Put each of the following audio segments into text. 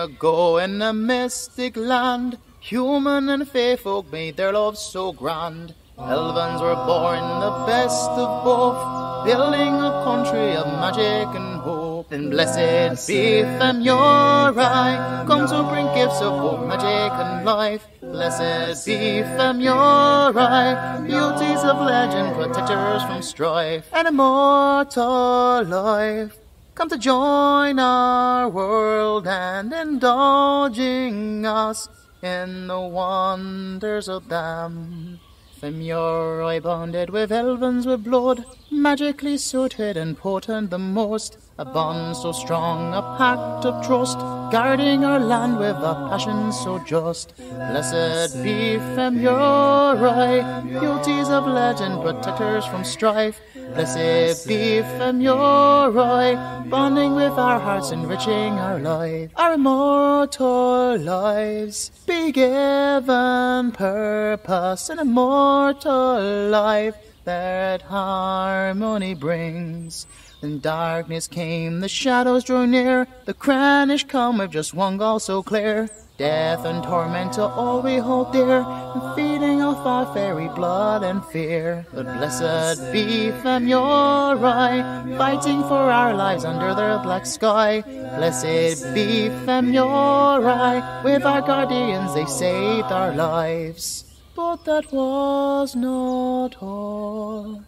ago in a mystic land, human and fae folk made their love so grand. Elvans were born the best of both, building a country of magic and hope. Then blessed be Femyurai, come to bring gifts of both magic and life. Blessed be Femyurai, beauties of legend, protectors from strife, and immortal life. Come to join our world and indulging us in the wonders of them. Femyurai bonded with Elvans with blood, magically suited and potent the most. A bond so strong, a pact of trust, guarding our land with a passion so just. Blessed be Femyurai, beauties of legend, protectors from strife. Blessed be Femyurai, bonding with our hearts, enriching our life. Our immortal lives be given purpose, an immortal life that harmony brings. Then darkness came, the shadows drew near, the Sheinish come with just one goal so clear. Death and torment to all we hold dear, and feeding off our fairy blood and fear. But blessed be Femyurai, fighting for our lives under their black sky. Blessed be Femyurai, with our guardians they saved our lives. But that was not all,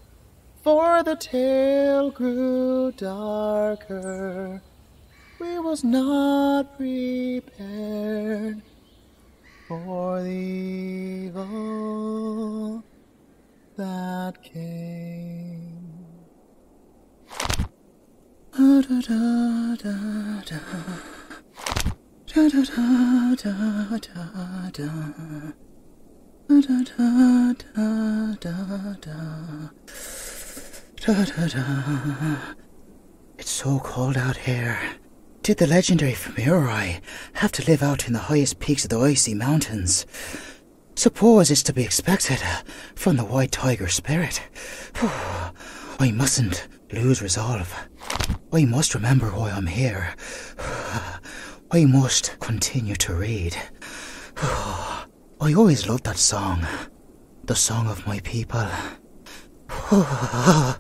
for the tale grew darker. We was not prepared for the evil that came. Da da da da da. Da da da da da da. Da da da da da da. Da da da. It's so cold out here. Did the legendary Femyurai have to live out in the highest peaks of the icy mountains? Suppose it's to be expected from the white tiger spirit. I mustn't lose resolve. I must remember why I'm here. I must continue to read. I always loved that song, the song of my people. I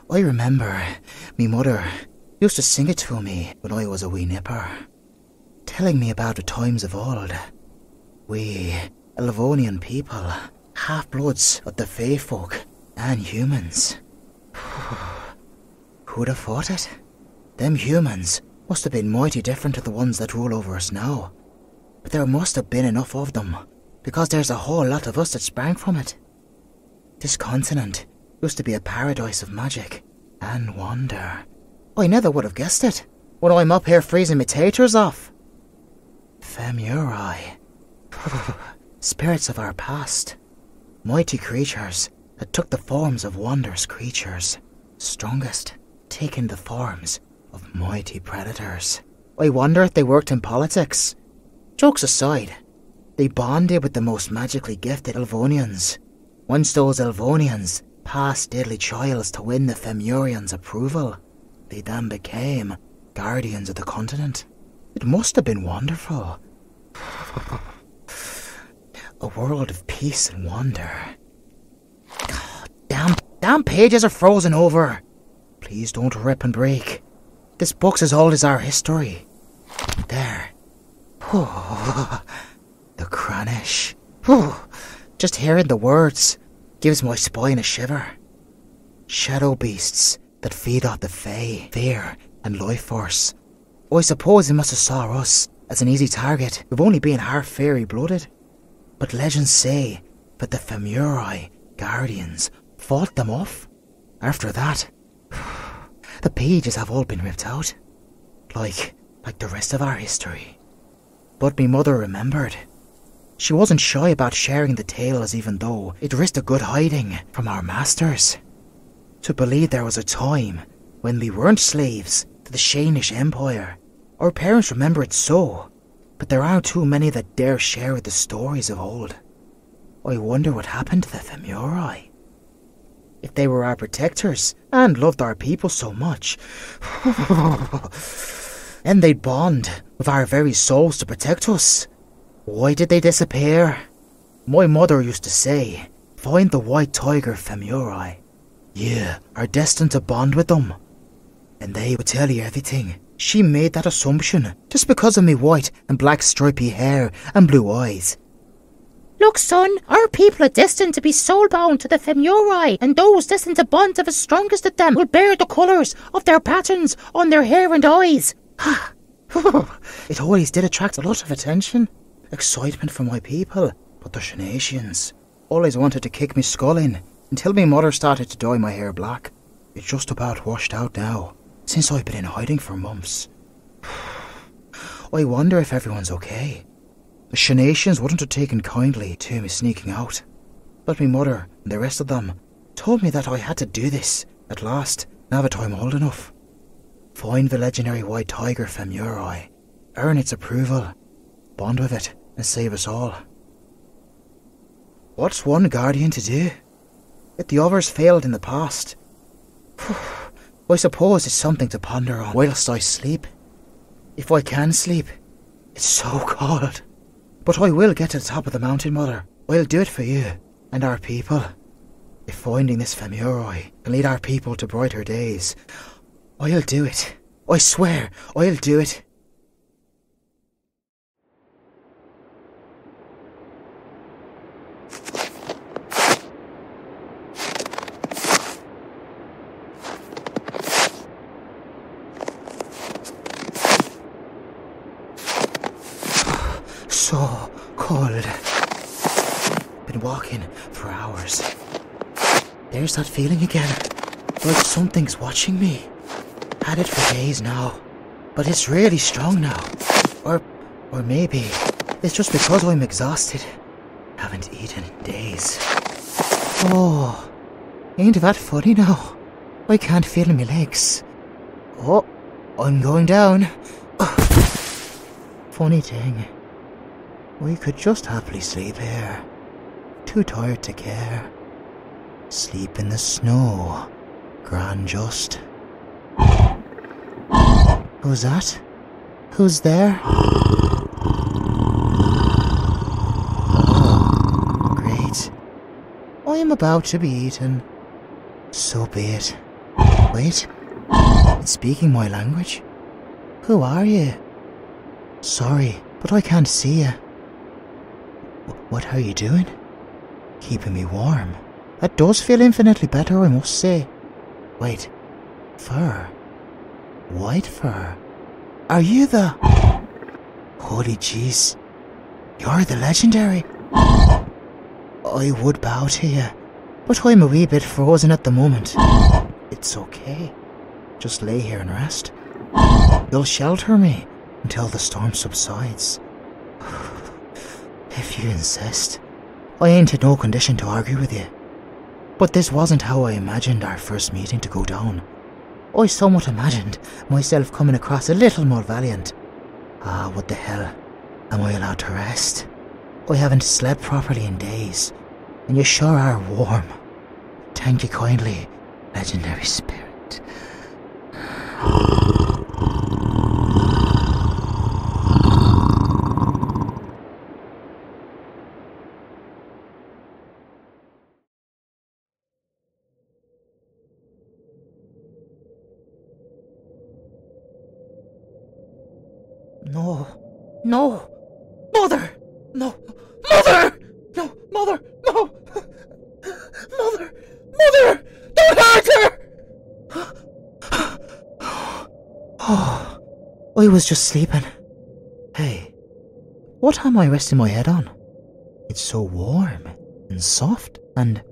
remember me mother used to sing it to me when I was a wee nipper, telling me about the times of old. We Elvonian people, half-bloods of the fae folk and humans. Who'd have thought it? Them humans must have been mighty different to the ones that rule over us now. But there must have been enough of them, because there's a whole lot of us that sprang from it. This continent used to be a paradise of magic and wonder. I never would have guessed it, when I'm up here freezing my taters off. Femyurai. Spirits of our past. Mighty creatures that took the forms of wondrous creatures. Strongest, taking the forms of mighty predators. I wonder if they worked in politics. Jokes aside, they bonded with the most magically gifted Elvonians. Once those Elvonians passed deadly trials to win the Femyurians' approval, they then became guardians of the continent. It must have been wonderful. A world of peace and wonder. Damn pages are frozen over. Please don't rip and break. This book's as old as our history. There. The Sheinish. Just hearing the words gives my spine a shiver. Shadow beasts that feed off the fae, fear and life force. I suppose they must have saw us as an easy target, with only being half fairy blooded. But legends say that the Femyurai guardians fought them off. After that, the pages have all been ripped out, like the rest of our history. But me mother remembered. She wasn't shy about sharing the tales, even though it risked a good hiding from our masters. To believe there was a time when we weren't slaves to the Sheinish Empire. Our parents remember it so, but there aren't too many that dare share the stories of old. I wonder what happened to the Femyurai. If they were our protectors and loved our people so much, and they'd bond with our very souls to protect us. Why did they disappear? My mother used to say, find the white tiger Femyurai. You are destined to bond with them. And they would tell you everything. She made that assumption just because of me white and black stripy hair and blue eyes. Look, son, our people are destined to be soulbound to the Femyurai, and those destined to bond to the strongest of them will bear the colours of their patterns on their hair and eyes. It always did attract a lot of attention, excitement from my people, but the Shenanigans always wanted to kick me skull in until my mother started to dye my hair black. It's just about washed out now, since I've been in hiding for months. I wonder if everyone's okay. The Shenanigans wouldn't have taken kindly to me sneaking out, but my mother and the rest of them told me that I had to do this at last, now that I'm old enough. Find the legendary white tiger Femyurai, earn its approval, bond with it, and save us all. What's one guardian to do? If the others failed in the past, I suppose it's something to ponder on whilst I sleep. If I can sleep, it's so cold. But I will get to the top of the mountain, Mother. I'll do it for you and our people. If finding this Femyurai can lead our people to brighter days, I'll do it. I swear, I'll do it. So cold. Been walking for hours. There's that feeling again, like something's watching me. Had it for days now, but it's really strong now. Or maybe it's just because I'm exhausted. Haven't eaten in days. Oh, ain't that funny now? I can't feel my legs. Oh, I'm going down. Funny thing. We could just happily sleep here. Too tired to care. Sleep in the snow. Grand just. Who's that? Who's there? Oh, great. I am about to be eaten. So be it. Wait. It's speaking my language. Who are you? Sorry, but I can't see you. What are you doing? Keeping me warm. That does feel infinitely better, I must say. Wait. Fur. White fur. Are you the... Holy jeez. You're the legendary. I would bow to you, but I'm a wee bit frozen at the moment. It's okay. Just lay here and rest. You'll shelter me until the storm subsides. If you insist. I ain't in no condition to argue with you. But this wasn't how I imagined our first meeting to go down. I somewhat imagined myself coming across a little more valiant. Ah, what the hell? Am I allowed to rest? I haven't slept properly in days, and you sure are warm. Thank you kindly, legendary spirit. No. Mother! No. Mother! No, Mother! No! Mother! Mother! Don't hurt her! Oh, I was just sleeping. Hey, what am I resting my head on? It's so warm and soft and...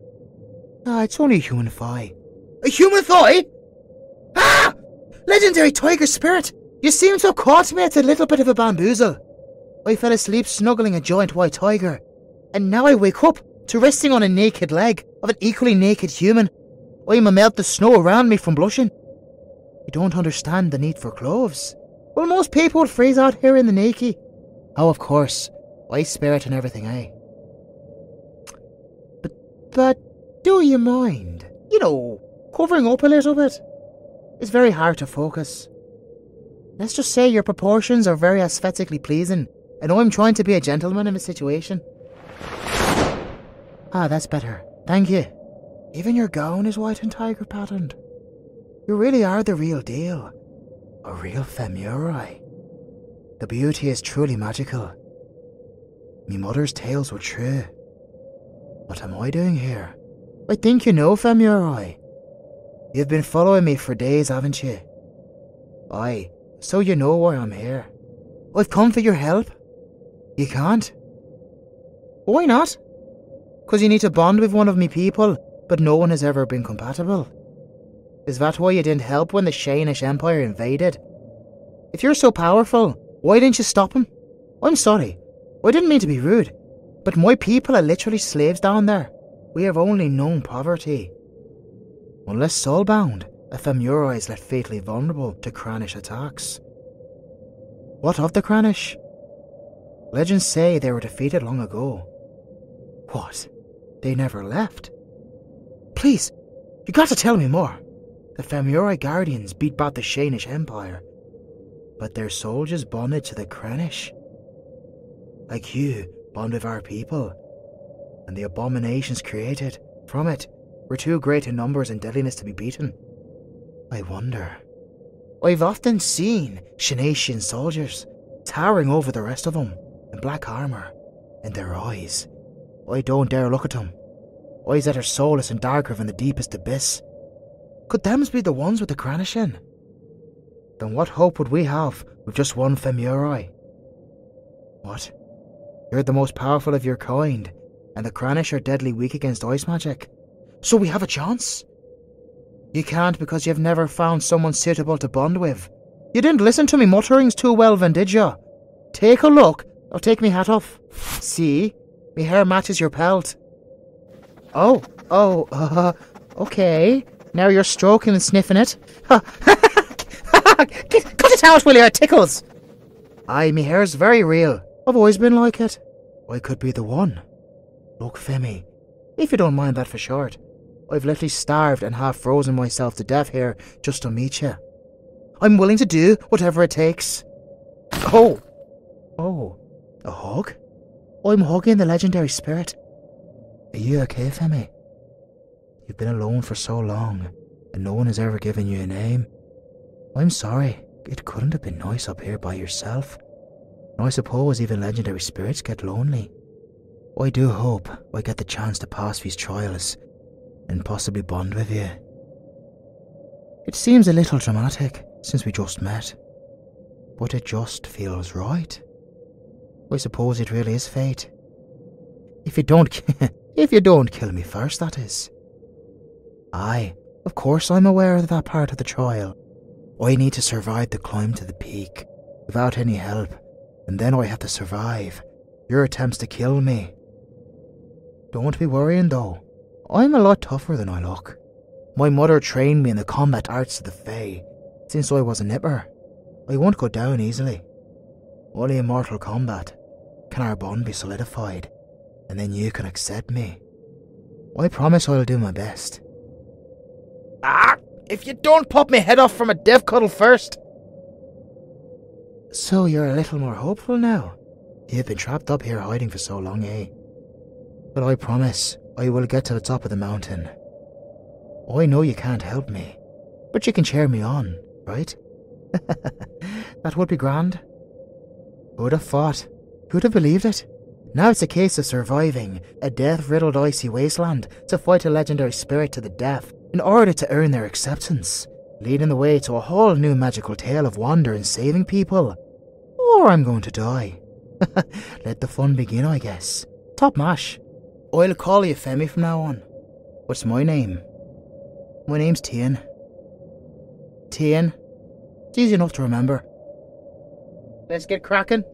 it's only a human thigh. A human thigh? Ah! Legendary tiger spirit! You seem to have caught me at a little bit of a bamboozle. I fell asleep snuggling a giant white tiger, and now I wake up to resting on a naked leg of an equally naked human. I am a melt the snow around me from blushing. You don't understand the need for clothes. Well, most people would freeze out here in the naked. Oh, of course, ice spirit and everything, eh? But do you mind? You know, covering up a little bit. It's very hard to focus. Let's just say your proportions are very aesthetically pleasing. I know I'm trying to be a gentleman in this situation. Ah, that's better. Thank you. Even your gown is white and tiger patterned. You really are the real deal. A real Femyurai. The beauty is truly magical. Me mother's tales were true. What am I doing here? I think you know Femyurai. You've been following me for days, haven't you? Aye, so you know why I'm here. I've come for your help. You can't? Why not? 'Cause you need to bond with one of me people, but no one has ever been compatible. Is that why you didn't help when the Sheinish Empire invaded? If you're so powerful, why didn't you stop him? I'm sorry, I didn't mean to be rude, but my people are literally slaves down there. We have only known poverty. Unless soulbound, a Femyurai is left fatally vulnerable to Cranish attacks. What of the Cranish? Legends say they were defeated long ago. What? They never left? Please, you got to tell me more. The Femyurai Guardians beat back the Sheinish Empire, but their soldiers bonded to the Cranish. Like you, bond with our people, and the abominations created from it were too great in numbers and deadliness to be beaten. I wonder. I've often seen Shenatian soldiers towering over the rest of them in black armour, and their eyes. I don't dare look at them. Eyes that are soulless and darker than the deepest abyss. Could thems be the ones with the Cranish in? Then what hope would we have with just one Femyurai? What? You're the most powerful of your kind, and the Cranish are deadly weak against ice magic. So we have a chance? You can't because you've never found someone suitable to bond with. You didn't listen to me mutterings too well then, did you? Take a look. I'll take me hat off. See? Me hair matches your pelt. Okay. Now you're stroking and sniffing it. Cut it out, will you? It tickles. Aye, me hair's very real. I've always been like it. I could be the one. Look, Femi, if you don't mind that for short, I've literally starved and half frozen myself to death here just to meet you. I'm willing to do whatever it takes. Oh, a hug? I'm hugging the legendary spirit. Are you okay, Femi? You've been alone for so long, and no one has ever given you a name. I'm sorry, it couldn't have been nice up here by yourself. And I suppose even legendary spirits get lonely. I do hope I get the chance to pass these trials and possibly bond with you. It seems a little dramatic since we just met, but it just feels right. I suppose it really is fate. If you don't kill me first, that is. Aye, of course I'm aware of that part of the trial. I need to survive the climb to the peak without any help, and then I have to survive your attempts to kill me. Don't be worrying though, I'm a lot tougher than I look. My mother trained me in the combat arts of the Fae since I was a nipper. I won't go down easily. Only in mortal combat can our bond be solidified, and then you can accept me. I promise I'll do my best. If you don't pop my head off from a death cuddle first! So you're a little more hopeful now? You've been trapped up here hiding for so long, eh? But I promise I will get to the top of the mountain. I know you can't help me, but you can cheer me on, right? That would be grand. Who'd have thought? Who'd have believed it? Now it's a case of surviving a death-riddled icy wasteland to fight a legendary spirit to the death in order to earn their acceptance, leading the way to a whole new magical tale of wonder and saving people. Or I'm going to die. Let the fun begin, I guess. Top mash. I'll call you Femi from now on. What's my name? My name's Tian. Tian. It's easy enough to remember. Let's get cracking.